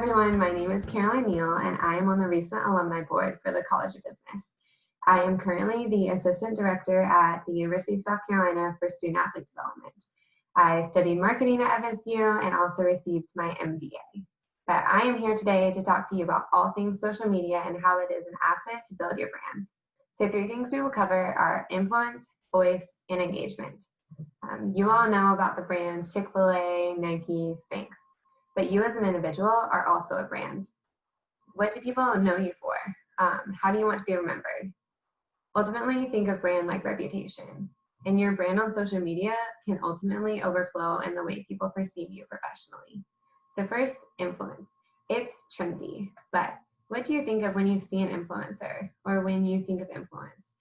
everyone, my name is Caroline Neal and I am on the recent Alumni Board for the College of Business. I am currently the Assistant Director at the University of South Carolina for Student Athlete Development. I studied marketing at FSU and also received my MBA. But I am here today to talk to you about all things social media and how it is an asset to build your brand. So 3 things we will cover are influence, voice, and engagement. You all know about the brands Chick-fil-A, Nike, Spanx. But you as an individual are also a brand. What do people know you for? How do you want to be remembered? Ultimately, think of brand like reputation. And your brand on social media can ultimately overflow in the way people perceive you professionally. So first, influence. It's trendy, but what do you think of when you see an influencer or when you think of influence?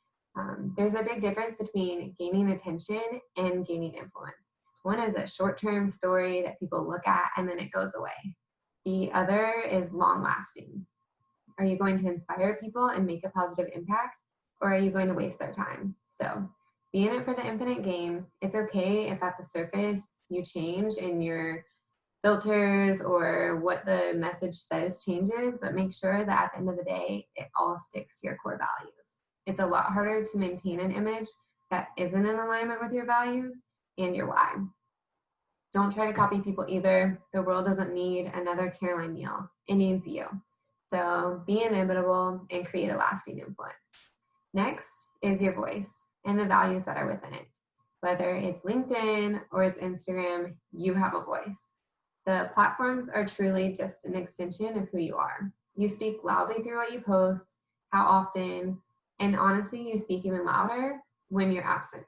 There's a big difference between gaining attention and gaining influence. One is a short-term story that people look at and then it goes away. The other is long-lasting. Are you going to inspire people and make a positive impact, or are you going to waste their time? So be in it for the infinite game. It's okay if at the surface you change and your filters or what the message says changes, but make sure that at the end of the day, it all sticks to your core values. It's a lot harder to maintain an image that isn't in alignment with your values and your why. Don't try to copy people either. The world doesn't need another Caroline Neal. It needs you. So be inimitable and create a lasting influence. Next is your voice and the values that are within it. Whether it's LinkedIn or it's Instagram, you have a voice. The platforms are truly just an extension of who you are. You speak loudly through what you post, how often, and honestly, you speak even louder when you're absent.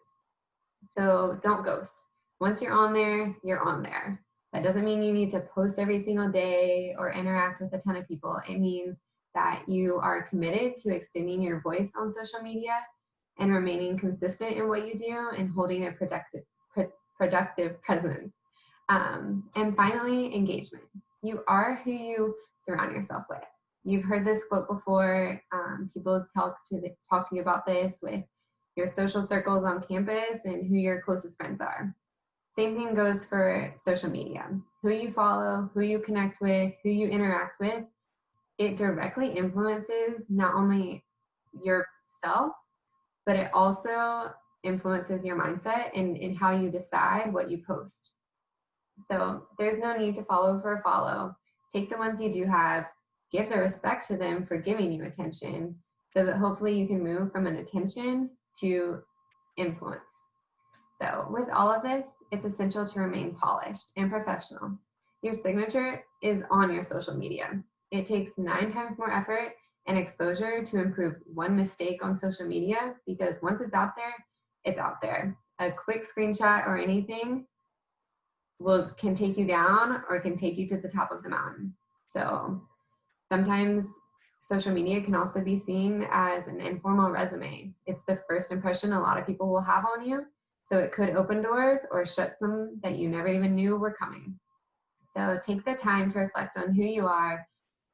So don't ghost. Once you're on there, you're on there. That doesn't mean you need to post every single day or interact with a ton of people. It means that you are committed to extending your voice on social media and remaining consistent in what you do and holding a productive presence. And finally, engagement. You are who you surround yourself with. You've heard this quote before. People talk to you about this with your social circles on campus and who your closest friends are. Same thing goes for social media. Who you follow, who you connect with, who you interact with, it directly influences not only yourself, but it also influences your mindset and how you decide what you post. So there's no need to follow for a follow. Take the ones you do have, give the respect to them for giving you attention so that hopefully you can move from an attention to influence. So with all of this, it's essential to remain polished and professional. Your signature is on your social media. It takes 9 times more effort and exposure to improve one mistake on social media because once it's out there, it's out there. A quick screenshot or anything can take you down or can take you to the top of the mountain. So sometimes social media can also be seen as an informal resume. It's the first impression a lot of people will have on you. So it could open doors or shut some that you never even knew were coming. So take the time to reflect on who you are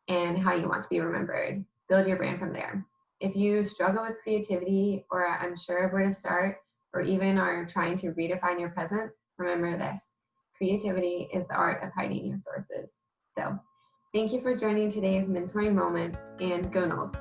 and how you want to be remembered. Build your brand from there. If you struggle with creativity or are unsure of where to start, or even are trying to redefine your presence, remember this. Creativity is the art of hiding your sources. So thank you for joining today's mentoring moments, and go Noles.